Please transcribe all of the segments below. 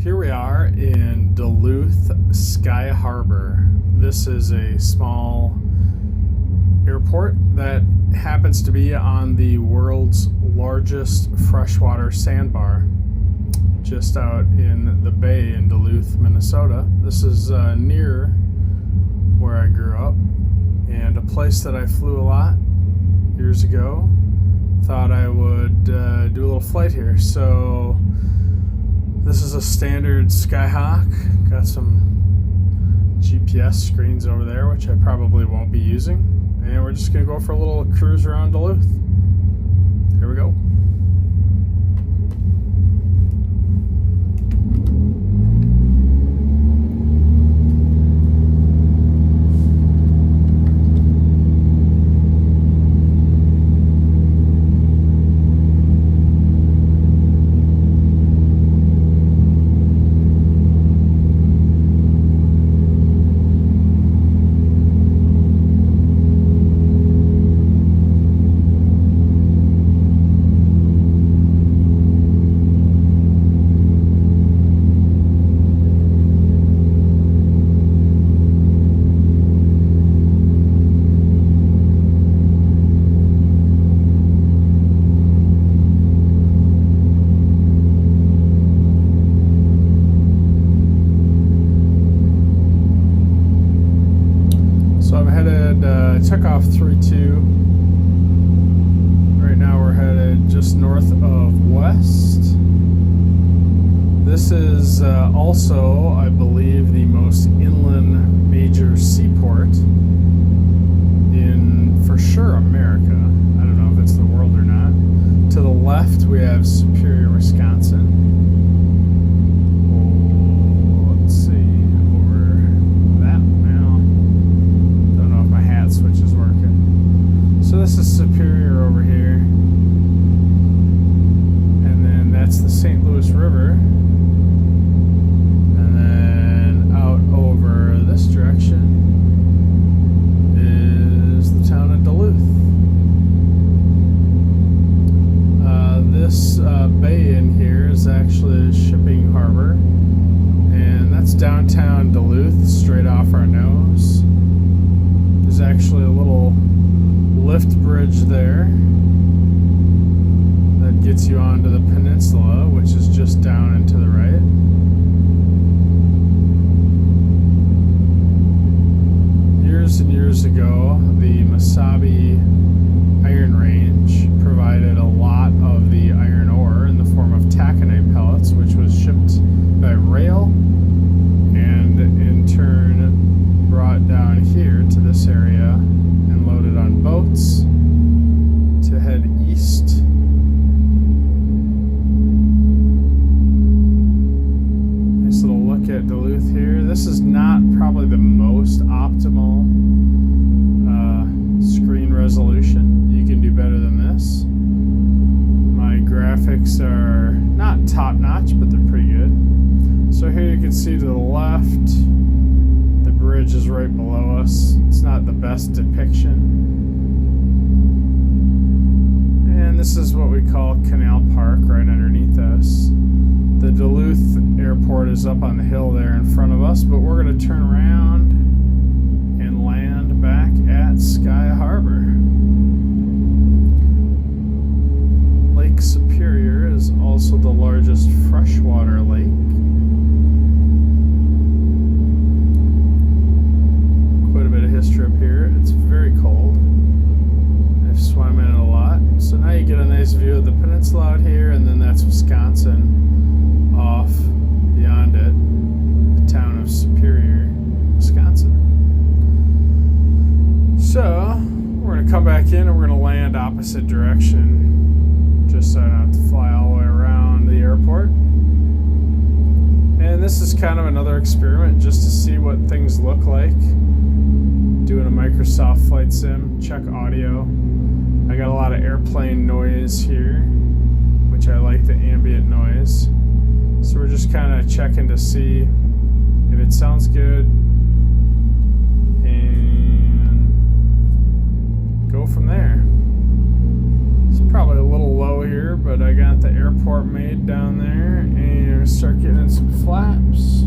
Here we are in Duluth Sky Harbor. This is a small airport that happens to be on the world's largest freshwater sandbar, just out in the bay in Duluth, Minnesota. This is near where I grew up and a place that I flew a lot years ago. Thought I would do a little flight here. So this is a standard Skyhawk. Got some GPS screens over there, which I probably won't be using. And we're just going to go for a little cruise around Duluth. Here we go. Took off 3-2. Right now we're headed just north of west. This is also, I believe, the most inland major seaport in, for sure, America. I don't know if it's the world or not. To the left we have Superior, Wisconsin. Switch is working. So this is Superior over here, and then that's the St. Louis River, and then out over this direction is the town of Duluth. This bay in here is actually a shipping harbor, and that's downtown Duluth, straight off our nose. There's actually a little lift bridge there that gets you onto the peninsula, which is just down and to the right. Years and years ago, the Mesabi Iron Range provided a lot of the iron ore in the form of taconite pellets, which was shipped by rail and in turn brought down here to this area and loaded on boats to head east. Nice little look at Duluth here. This is not probably the most optimal screen resolution. You can do better than this. My graphics are not top notch, but they're pretty good. So here you can see to the left, the bridge is right below us. It's not the best depiction. And this is what we call Canal Park right underneath us. The Duluth airport is up on the hill there in front of us, but we're going to turn around and land back at Sky Harbor. Lake Superior is also the largest freshwater lake. History up here. It's very cold. I've swam in it a lot. So now you get a nice view of the peninsula out here, and then that's Wisconsin off beyond it, the town of Superior, Wisconsin. So we're going to come back in and we're going to land opposite direction, just so I don't have to fly all the way around the airport. And this is kind of another experiment just to see what things look like. Doing a Microsoft flight sim, check audio. I got a lot of airplane noise here, which I like the ambient noise. So we're just kind of checking to see if it sounds good and go from there. It's probably a little low here, but I got the airport made down there and start getting some flaps.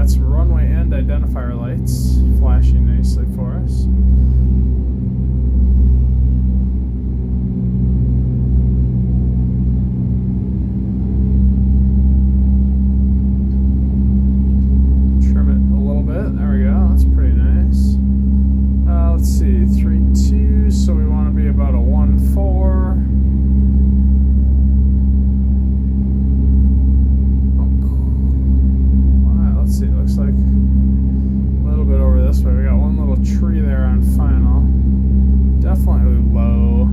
Some runway end identifier lights flashing nicely for us. Trim it a little bit. There we go. That's pretty nice. Let's see. 3.2. So we want to be about a 1.4. It looks like a little bit over this way. We got one little tree there on final. Definitely low.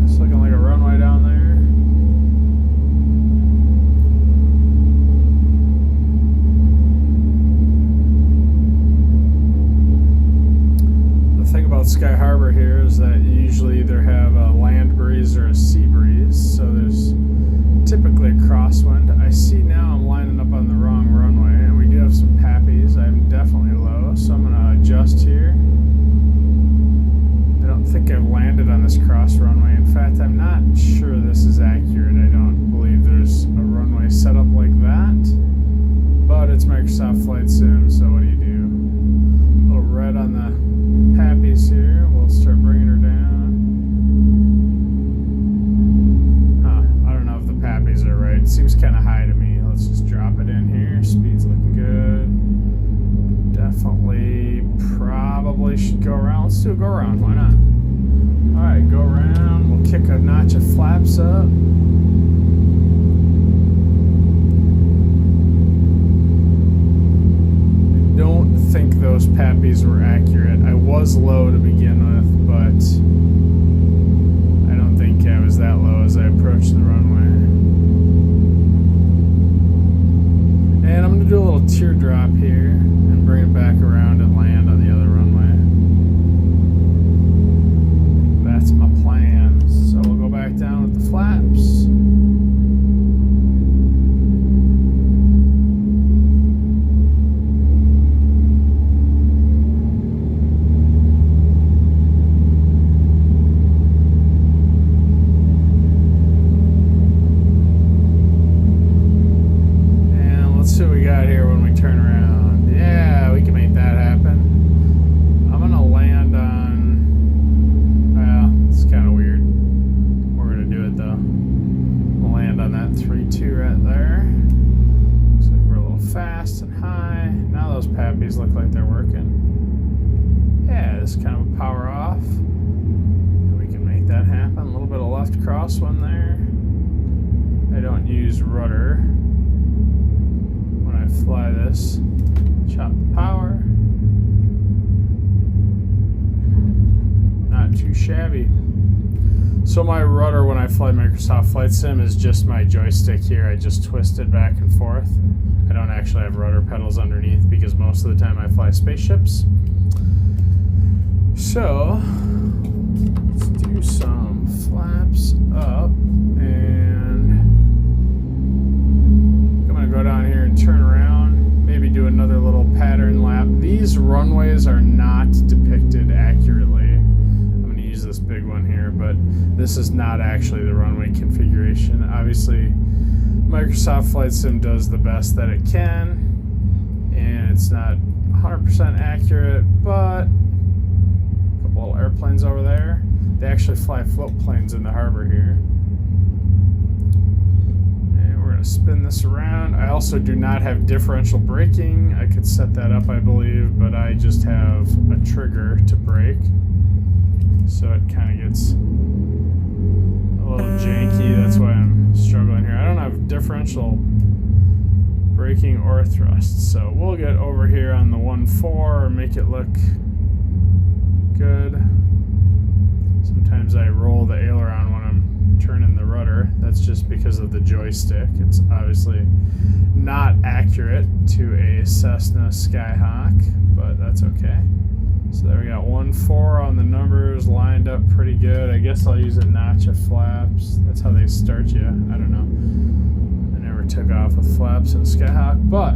It's looking like a runway down there. Sky Harbor here is that you usually either have a land breeze or a sea breeze, so there's typically a crosswind. I see now I'm lining up on the wrong runway, and we do have some pappies. I'm definitely low, so I'm going to adjust here. I don't think I've landed on this cross runway. In fact, I'm not sure this is accurate. I don't believe there's a runway set up like that, but it's Microsoft Flight Sim, so what do you do? A little red on the Pappy's here. We'll start bringing her down. I don't know if the Pappy's are right. It seems kind of high to me. Let's just drop it in here. Speed's looking good. Definitely, probably should go around. Let's do a go around. Why not? All right, go around. We'll kick a notch of flaps up. Think those Pappies were accurate. I was low to begin with, but I don't think I was that low as I approached the runway. And I'm going to do a little teardrop here and bring it back around and land on the other runway. That's my plan. So we'll go back down with the flaps. Look like they're working. Yeah, just kind of a power off. And we can make that happen. A little bit of left crosswind there. I don't use rudder when I fly this. Chop the power. Not too shabby. So my rudder when I fly Microsoft Flight Sim is just my joystick here. I just twist it back and forth. I don't actually have rudder pedals underneath because most of the time I fly spaceships. So let's do some flaps up, and I'm going to go down here and turn around, maybe do another little pattern lap. These runways are not depicted accurately. I'm going to use this big one here, but this is not actually the runway configuration. Obviously, Microsoft Flight Sim does the best that it can, and it's not 100% accurate, but a couple little airplanes over there. They actually fly float planes in the harbor here. And we're going to spin this around. I also do not have differential braking. I could set that up, I believe, but I just have a trigger to brake. So it kind of gets a little janky. That's why I'm struggling here. I don't have differential braking or thrust, so we'll get over here on the 1.4 and make it look good. Sometimes I roll the aileron when I'm turning the rudder. That's just because of the joystick. It's obviously not accurate to a Cessna Skyhawk, but that's okay. So there we got 1-4 on the numbers, lined up pretty good. I guess I'll use a notch of flaps. That's how they start you. I don't know. I never took off with flaps in a Skyhawk, but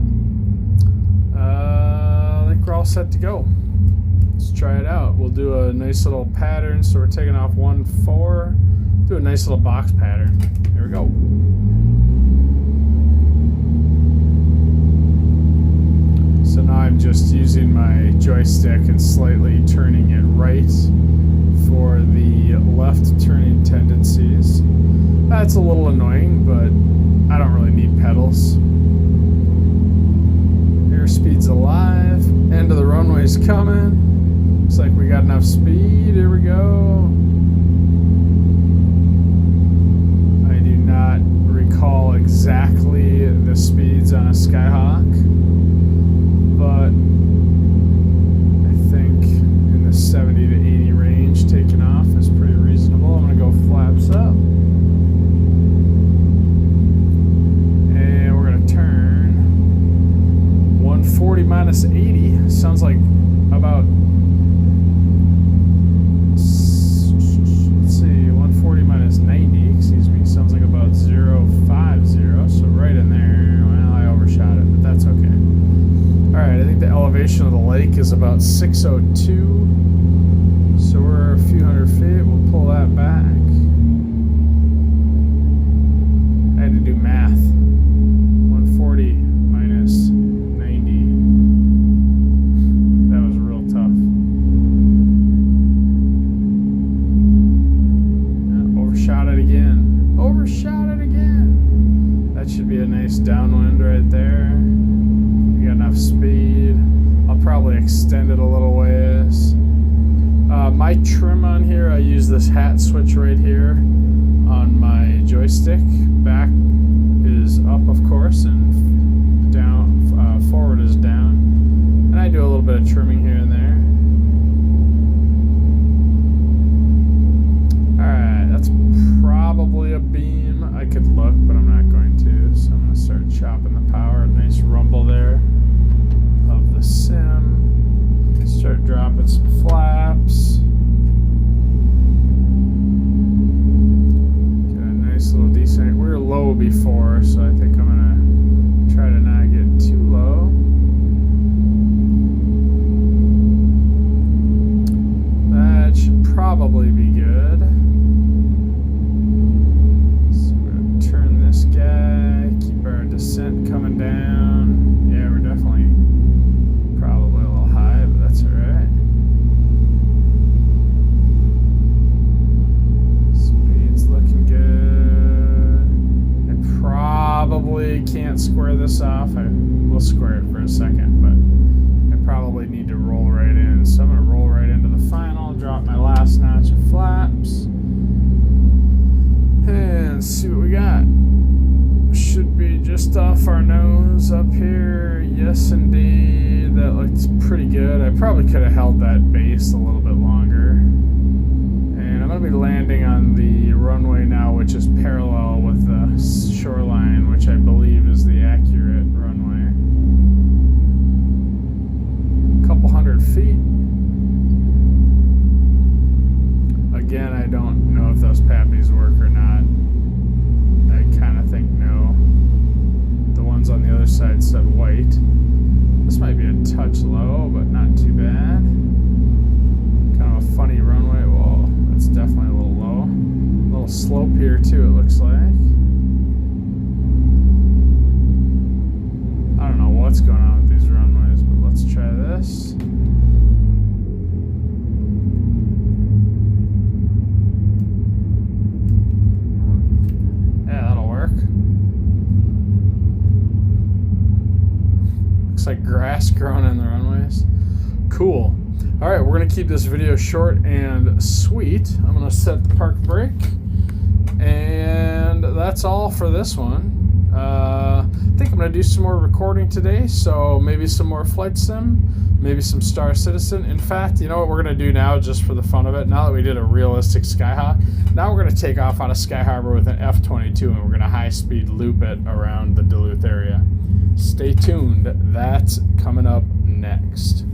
I think we're all set to go. Let's try it out. We'll do a nice little pattern. So we're taking off 1-4. Do a nice little box pattern. Here we go. So now I'm just using my joystick and slightly turning it right for the left turning tendencies. That's a little annoying, but I don't really need pedals. Airspeed's alive. End of the runway's coming. Looks like we got enough speed. Here we go. I do not recall exactly the speeds on a Skyhawk, but I think in the 70 to 80 range taking off is pretty reasonable. I'm going to go flaps up. And we're going to turn 140 minus 80. Sounds like about, let's see, 140 minus 90, excuse me, sounds like about 0.50, so right in there. Well, I overshot it, but that's okay. Alright, I think the elevation of the lake is about 602, so we're a few hundred feet. We'll pull that back. I had to do math. 140 minus 90. That was real tough. Yeah, overshot it again. Overshot it again. That should be a nice downwind right there. Got enough speed. I'll probably extend it a little ways. My trim on here, I use this hat switch right here on my joystick. Back is up, of course, and down, forward is down. And I do a little bit of trimming here and there. Alright, that's probably a beam. I could look, but I'm not going to. So I'm going to start chopping the power. Nice rumble there of the sim. Start dropping some flaps. Get a nice little decent. We were low before, so I think I'm gonna try to not get too low. That should probably be good. So we're gonna turn this guy, keep our descent coming down. Yeah, we're definitely probably a little high, but that's alright. Speed's looking good. I probably can't square this off. I will square it for a second, but I probably need to roll right in. So I'm going to roll right into the final, drop my last notch of flaps, and see what we got. Should be just off our nose up here. Yes, indeed. That looks pretty good. I probably could have held that base a little bit longer. And I'm going to be landing on the runway now, which is parallel with the shoreline, which I believe is the accurate runway. A couple hundred feet. Again, I don't know if those pappies work or not. I kind of think no. The ones on the other side said white. This might be a touch low, but not too bad. Kind of a funny runway. Whoa, that's definitely a little low. A little slope here too, it looks like. I don't know what's going on with these runways, but let's try this. Like grass growing in the runways. Cool. All right, we're gonna keep this video short and sweet. I'm gonna set the park brake, and that's all for this one. I think I'm going to do some more recording today, so maybe some more Flight Sim, maybe some Star Citizen. In fact, you know what we're going to do now, just for the fun of it? Now that we did a realistic Skyhawk, now we're going to take off out of Sky Harbor with an F22, and we're going to high-speed loop it around the Duluth area. Stay tuned. That's coming up next.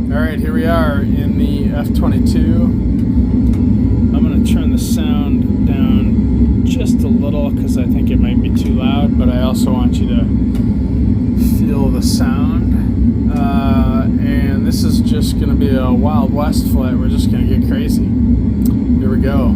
Alright, here we are in the F22. I'm going to turn the sound down just a little because I think it might be too loud, but I also want you to feel the sound. And this is just going to be a Wild West flight. We're just going to get crazy. Here we go.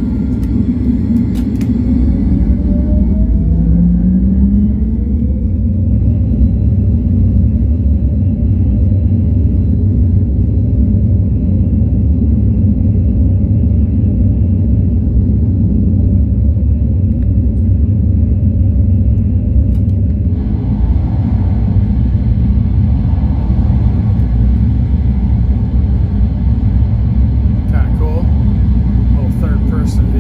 Person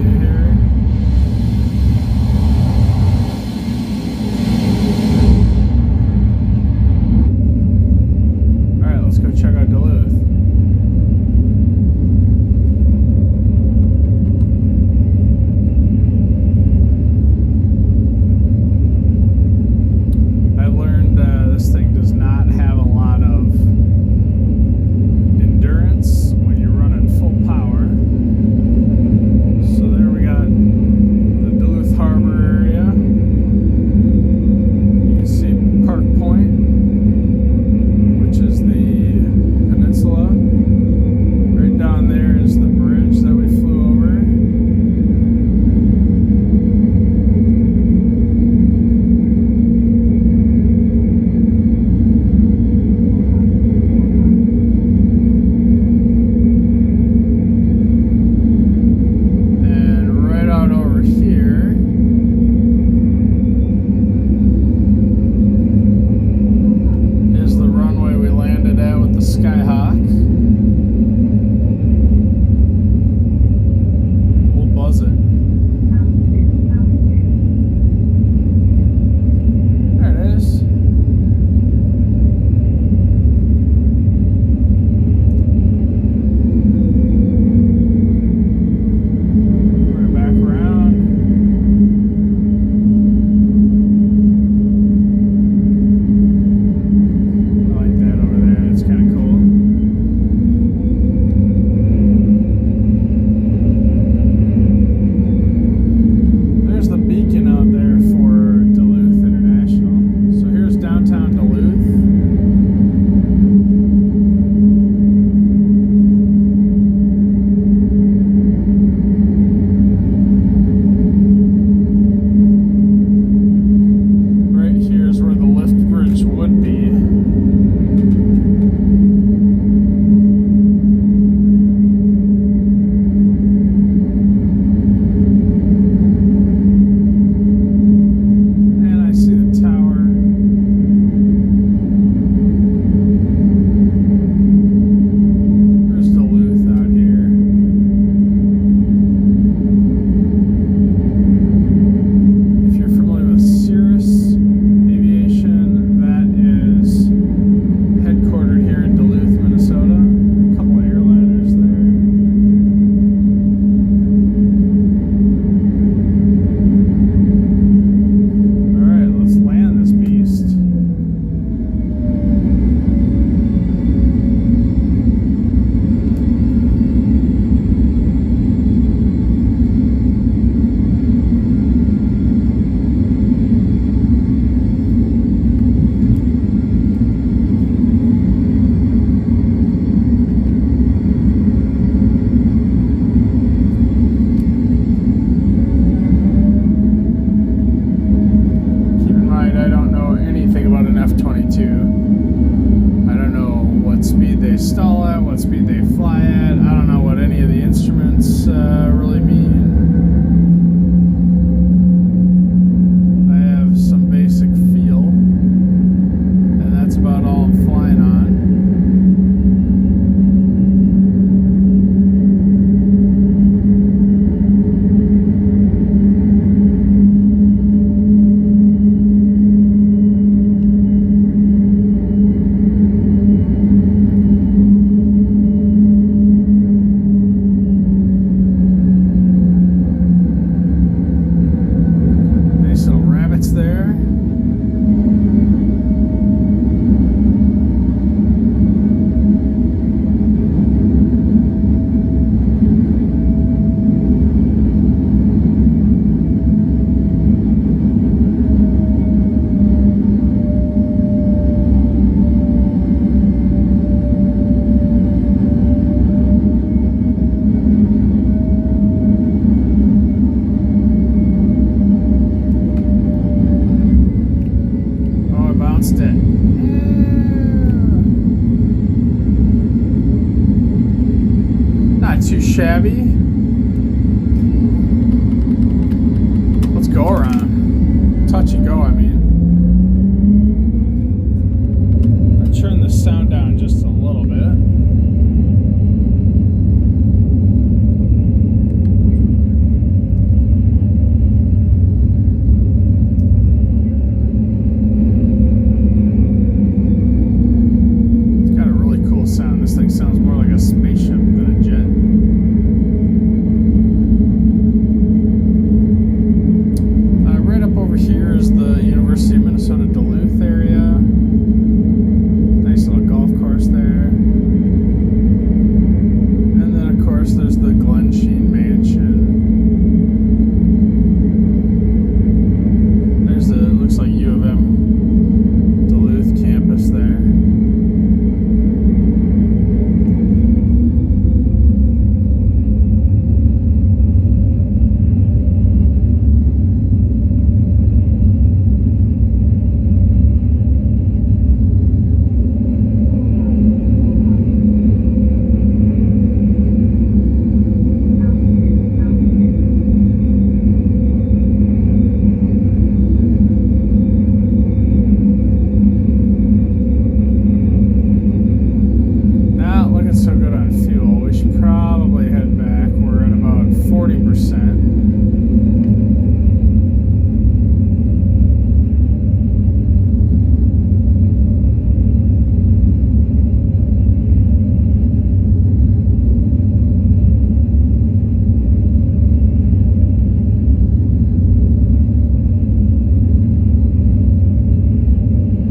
shabby. Let's go around. Touch and go, I mean. I'll turn the sound down just a little bit. This thing sounds more like a spaceship than a jet. Right up over here is the University of Minnesota Duluth area. Nice little golf course there. And then of course there's the Glen Sheen Mansion. There's the, looks like U of M Duluth campus there. So good on fuel. We should probably head back. We're at about 40%.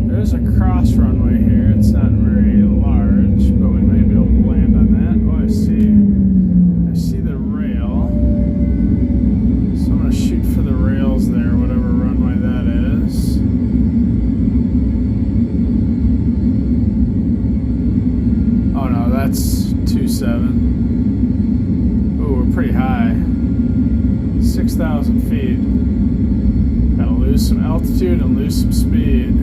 There's a cross runway here. It's not very large, but we may be able to land on that. Oh, I see the rail. So I'm going to shoot for the rails there, whatever runway that is. Oh no, that's 27. Ooh, we're pretty high. 6,000 feet. Gotta lose some altitude and lose some speed.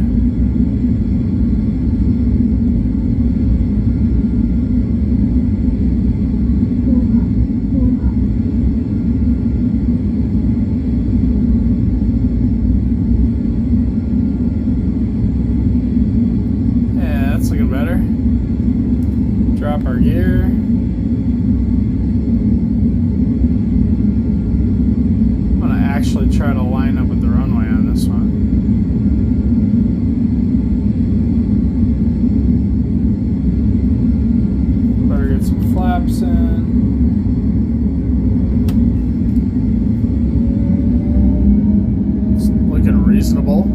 Looking better. Drop our gear. I'm going to actually try to line up with the runway on this one. Better get some flaps in. It's looking reasonable.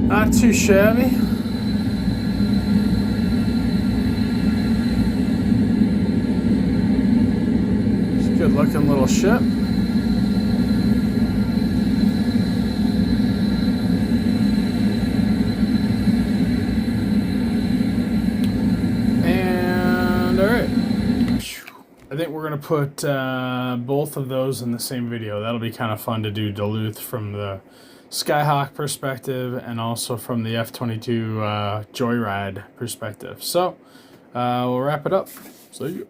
Not too shabby. It's a good looking little ship. And alright. I think we're going to put both of those in the same video. That'll be kind of fun to do Duluth from the Skyhawk perspective and also from the F22 Joyride perspective. So we'll wrap it up. See you.